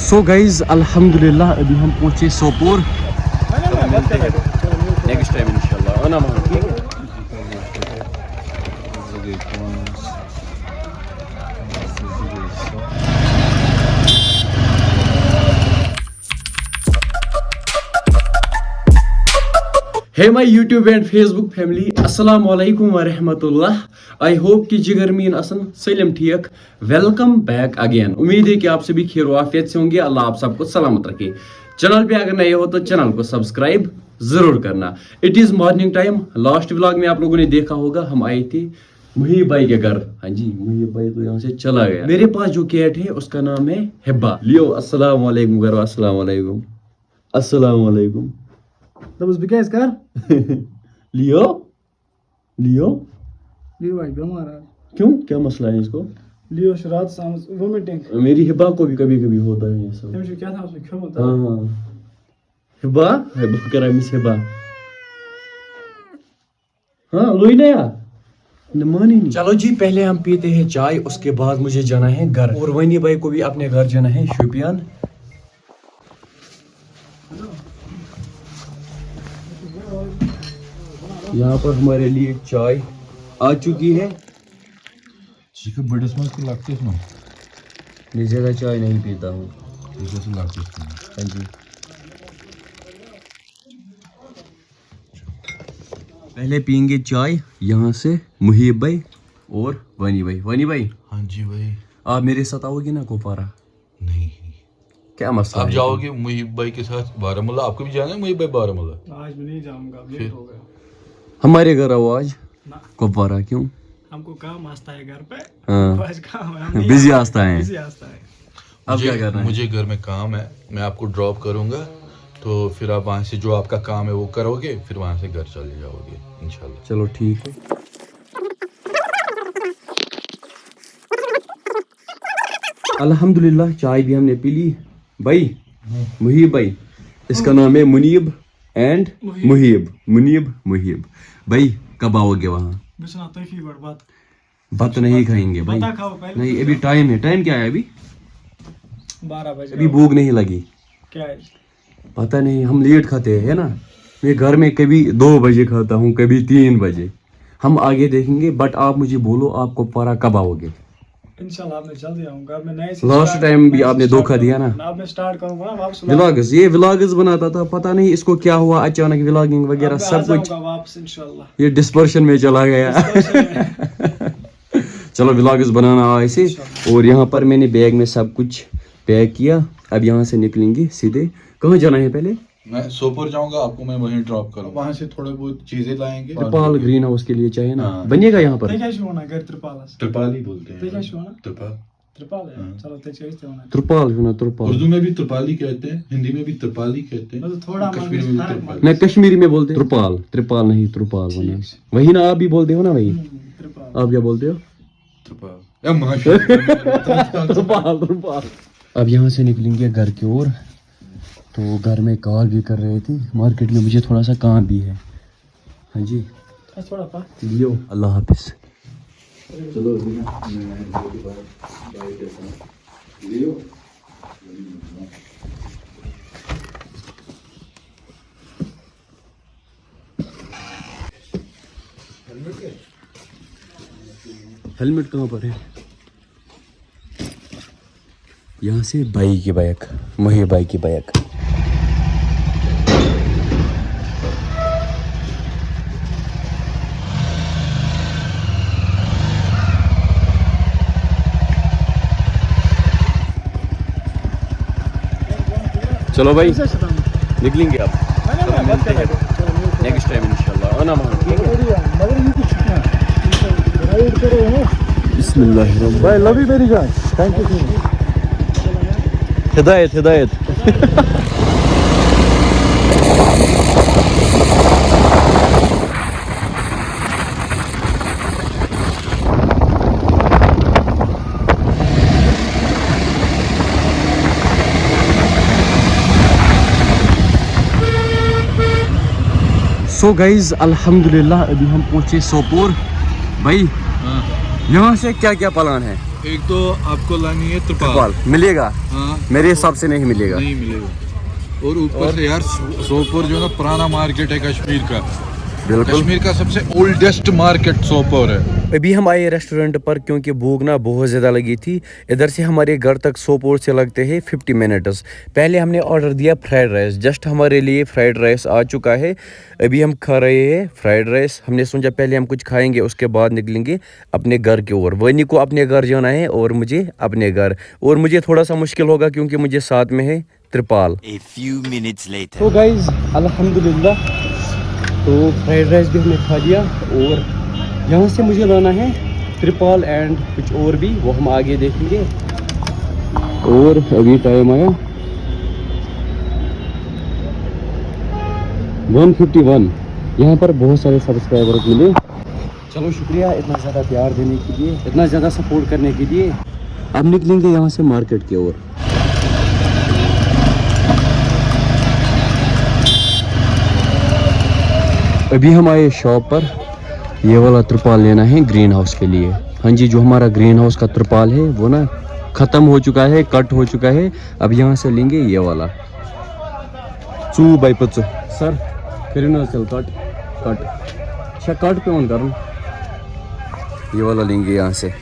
So guys अल्हम्दुलिल्लाह अभी हम पहुंचे सोपोर. नेक्स्ट टाइम इंशाल्लाह. Hey my YouTube and Facebook family, Assalamu alaikum wa rahmatullah. I hope कि जिगर मीन असन सलम ठीक. Welcome back again. उम्मीद है कि आप सभी खैर आफियत से होंगे. अल्लाह आप सबको सलामत रखे. चैनल पे अगर नए हो तो चैनल को सब्सक्राइब जरूर करना. It is morning time. Last vlog में आप लोगों ने देखा होगा हम आए थे मुहीब भाई के घर. हाँ जी, मुहीब भाई तो यहाँ से चला गया. मेरे पास जो कैट है उसका नाम है हिब्बा. लियो अस्सलाम वालेकुम करो. अस्सलाम वालेकुम. अस्सलाम वालेकुम. Dat was bekend, Kar? लियो लियो लियो भाई बीमार है. क्यों, क्या मसला है इसको? लियो शरारत सामस वोमिटिंग. मेरी हिब्बा को भी कभी कभी होता है ये सब. मुझे क्या था उसमें क्यों होता है? हाँ हिब्बा हिब्बा करा मिस हिब्बा. हाँ लोई नया मानी नहीं. चलो जी पहले हम पीते हैं चाय, उसके बाद मुझे जाना है घर और वनी भाई को भी अपने घर जाना है शोपियान. यहाँ पर हमारे लिए चाय आ चुकी है. चिकन बड़े स्मेल को लगते हैं इसमें. मैं ज़्यादा चाय नहीं पीता हूँ. जैसे लगते हैं. हाँ जी. पहले पियेंगे चाय यहाँ से मुहीब भाई और वनी भाई. वनी भाई हाँ जी भाई. आप मेरे साथ आओगे ना कुपवारा? नहीं, क्या मसला आप है? जाओगे मुहीब भाई के साथ बारामूला. आपको भी जाना है मुहीब भाई बारामूला? आज मैं नहीं जाऊंगा, लेट हो गया. हमारे घर आओ आज ना, कुपवारा. क्यों? हमको काम आस्ता है घर पे. हाँ आज काम है. हम नहीं बिजी आ- आस्ता है. बिजी आस्ता है. अब क्या करना है? मुझे घर में काम है. मैं आपको ड्रॉप करूंगा तो फिर आप वहाँ से जो आपका काम है वो करोगे, फिर वहाँ से घर चले जाओगे इंशाल्लाह. चलो ठीक है. अल्हम्दुलिल्लाह चाय भी हमने पी ली. भाई मुहीब भाई, इसका नाम है मुनीब एंड मुहीब. मुनीब मुहीब भाई कब आओगे वहाँ? बिस्ना तैफी बात. बात नहीं खाएंगे भाई. बता खाओ पहले. नहीं अभी टाइम है. टाइम क्या है अभी? 12 बजे. अभी भूख नहीं लगी. क्या है? पता नहीं, हम लेट खाते हैं ना. मैं घर में कभी 2 बजे खाता हूँ, कभी 3 बजे. हम आगे देखेंगे. बट आप मुझे बोलो आप कुपवारा कब आओगे? इंशाल्लाह मैं जल्दी आऊंगा. मैं नए से लास्ट start- टाइम भी नए से आपने start धोखा दिया ना. करूंगा. अब मैं स्टार्ट करूंगा ना वापस. व्लॉग्स, ये व्लॉग्स बनाता था, पता नहीं इसको क्या हुआ अचानक व्लॉगिंग वगैरह अब मैं सब आ कुछ जाऊंगा वापस इंशाल्लाह. ये डिस्पर्शन में चला गया. चलो व्लॉग्स बनाना ऐसे. और यहाँ पर मैंने बैग में सब कुछ पैक किया. अब यहाँ से निकलेंगे सीधे. कहाँ जाना है पहले? मैं सोपोर जाऊंगा, आपको मैं वहीं ड्रॉप करूंगा. वहाँ से थोड़े बहुत चीजें लाएंगे. त्रिपाल ग्रीन हाउस के लिए चाहिए ना. हाँ. बनिएगा यहाँ पर. ते क्या होना घर त्रिपाल. त्रिपाल ही बोलते हैं. ते क्या होना? त्रिपाल. त्रिपाल है. चलो ते चाहिए होना. त्रिपाल है ना. त्रिपाल उर्दू में भी त्रिपाली कहते हैं, हिंदी में भी त्रिपाली कहते हैं, तो थोड़ा कश्मीरी में भी फर्क त्रिपाली. नहीं कश्मीरी में बोलते हैं त्रिपाल. त्रिपाल नहीं त्रिपाल होना. वही ना आप भी बोलते हो ना भाई. त्रिपाल. आप क्या बोलते हो? त्रिपाल. या माशाल्लाह. त्रिपाल त्रिपाल. अब यहाँ से निकलेंगे घर की ओर. तो घर में कॉल भी कर रहे थे. मार्केट में मुझे थोड़ा सा काम भी है. हाँ जी थोड़ा पा. लियो. अल्लाह हाफिज. चलो हेलमेट कहाँ पर है? यहाँ से भाई की बाइक, मुहीब भाई की बाइक. चलो भाई निकलेंगे अब. नेक्स्ट टाइम इंशाल्लाह. आना वहाँ. बिस्मिल्लाह. भाई लव यू मेरी जान. Thank you. हिदायत हिदायत. सो गाइज अल्हम्दुलिल्लाह अभी हम पहुंचे सोपोर. भाई यहाँ से क्या क्या प्लान है? एक तो आपको लानी है त्रिपाल त्रिपाल, मिलेगा? हाँ मेरे हिसाब से नहीं मिलेगा। नहीं मिलेगा। और ऊपर से यार सोपोर जो ना पुराना मार्केट है कश्मीर का, बिल्कुल। कश्मीर का सबसे ओल्डेस्ट मार्केट सोपोर है। अभी हम आए रेस्टोरेंट पर क्योंकि भूख ना बहुत ज़्यादा लगी थी। इधर से हमारे घर तक सोपोर से लगते हैं 50 मिनट्स। पहले हमने ऑर्डर दिया फ्राइड राइस, जस्ट हमारे लिए फ्राइड राइस आ चुका है। अभी हम खा रहे हैं फ्राइड राइस। हमने सोचा पहले हम कुछ खाएंगे, उसके बाद निकलेंगे अपने घर की ओर। वनी को अपने घर जाना है और मुझे अपने घर, और मुझे थोड़ा सा मुश्किल होगा क्योंकि मुझे साथ में है त्रिपाल। A few minutes later. तो गाइज अल्हम्दुलिल्लाह, तो फ्राइड राइस भी हमने खा लिया और यहाँ से मुझे लाना है त्रिपाल एंड कुछ और भी, वो हम आगे देखेंगे। और अभी टाइम आया 151। यहाँ पर बहुत सारे सब्सक्राइबर्स मिले। चलो शुक्रिया इतना ज़्यादा प्यार देने के लिए, इतना ज़्यादा सपोर्ट करने के लिए। अब निकलेंगे यहाँ से मार्केट की ओर। अभी हम आए शॉप पर, ये वाला त्रिपाल लेना है ग्रीन हाउस के लिए। हाँ जी, जो हमारा ग्रीन हाउस का त्रिपाल है वो ना ख़त्म हो चुका है, कट हो चुका है। अब यहाँ से लेंगे ये वाला 2x5 सर करियो चल कट पे ऑन करूँ, ये वाला लेंगे यहाँ से।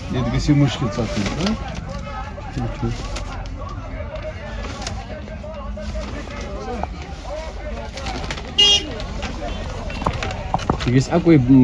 ये किसी मुश्किल साथ में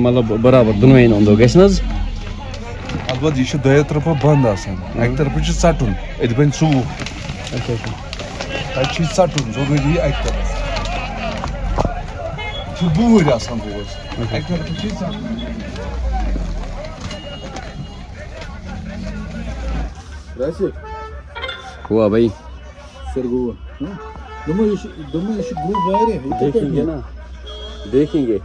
मतलब बराबर दोनों ओंदो गज अलबत् यह दो तरफ बंद अक तरफ षटुन ये बन 20 तक षटुन जरूरी अक तरफ बूर बोझ अक तरफ हुआ भाई, सर गोवा देखेंगे ना, देखेंगे।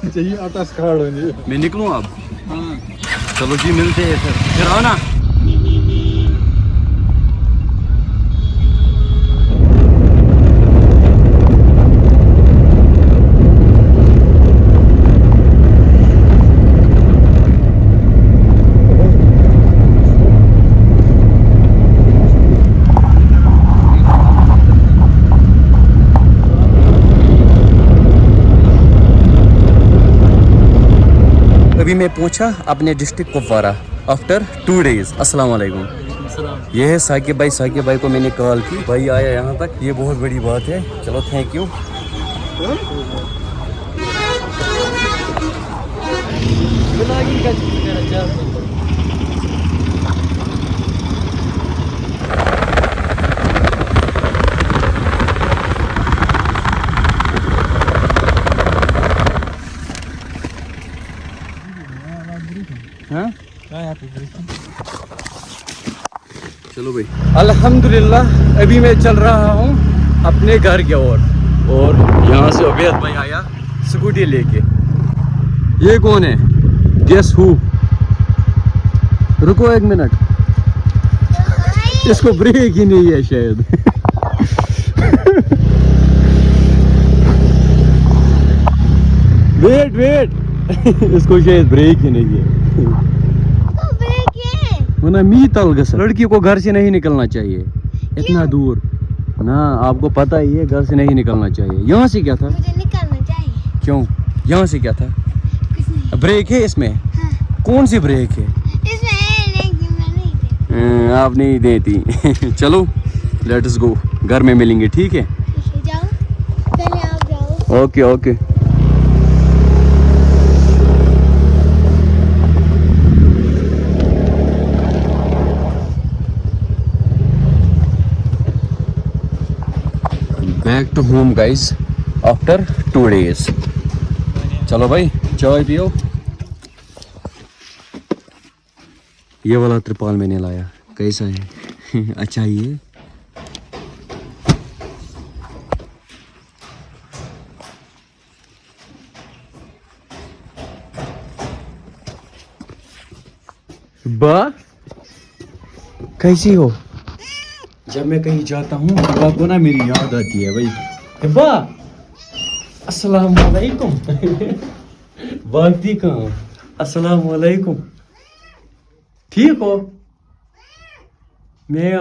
चाहिए आटा स्कार्ड होने। मैं निकलूँ अब? चलो जी, मिलते हैं फिर आओ ना। अभी मैं पहुंचा अपने डिस्ट्रिक्ट कुपवारा आफ्टर 2 डेज। अस्सलाम वालेकुम। ये है साकिब भाई को मैंने कॉल की, भाई आया यहाँ तक, ये बहुत बड़ी बात है। चलो थैंक यू। हाँ? चलो भाई, अल्हम्दुलिल्लाह अभी मैं चल रहा हूँ अपने घर की ओर। और यहाँ से उबैद भाई आया स्कूटी लेके। ये कौन है? Guess who? रुको 1 मिनट, इसको ब्रेक ही नहीं है शायद। वेट इसको शायद ब्रेक ही नहीं है। वरना मी तल गस, लड़की को घर से नहीं निकलना चाहिए इतना दूर ना, आपको पता ही है घर से नहीं निकलना चाहिए। यहाँ से क्या था? मुझे निकलना चाहिए। क्यों? यहाँ से क्या था? कुछ नहीं। ब्रेक है इसमें? हाँ। कौन सी ब्रेक है? इसमें नहीं, मैं नहीं देती। आप नहीं देती। चलो लेट्स गो, घर में मिलेंगे, ठीक है? जाओ, पहले आप जाओ। Okay okay. Back to home guys after 2 days. चलो भाई चाय पियो। ये वाला त्रिपाल मैंने लाया, कैसा है? अच्छा ही है। बा कैसी हो? जब मैं कहीं जाता हूँ हिब्बा को ना मेरी याद आती है भाई। हिब्बा अस्सलाम वालेकुम। भागती कहाँ? अस्सलाम वालेकुम। ठीक हो? मैं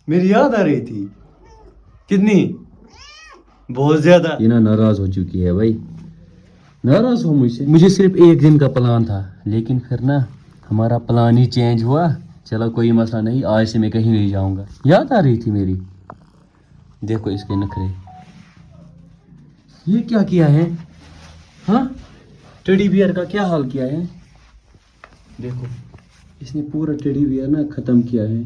मेरी याद आ रही थी। कितनी? बहुत ज्यादा। ये ना नाराज हो चुकी है भाई, नाराज हो मुझसे। मुझे सिर्फ एक दिन का प्लान था, लेकिन फिर ना हमारा प्लान ही चेंज हुआ। चलो कोई मसला नहीं, आज से मैं कहीं नहीं जाऊंगा। याद आ रही थी मेरी। देखो इसके नखरे। ये क्या किया है? हाँ, टेडी बियर का क्या हाल किया है? देखो इसने पूरा टेडी बियर ना खत्म किया है,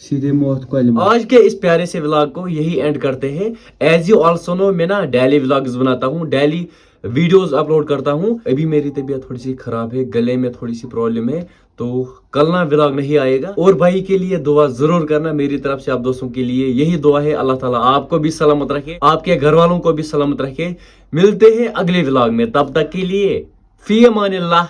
सीधे मौत को अलम। आज के इस प्यारे से व्लॉग को यही एंड करते हैं। एज यू ऑल्सो नो, मैं ना डेली व्लॉग्स बनाता हूँ, डेली वीडियोस अपलोड करता हूँ। अभी मेरी तबीयत थोड़ी सी खराब है, गले में थोड़ी सी प्रॉब्लम है, तो कल ना व्लॉग नहीं आएगा। और भाई के लिए दुआ जरूर करना मेरी तरफ से, आप दोस्तों के लिए यही दुआ है। अल्लाह ताला आपको भी सलामत रखे, आपके घर वालों को भी सलामत रखे। मिलते हैं अगले व्लॉग में, तब तक के लिए फी अमानिल्लाह।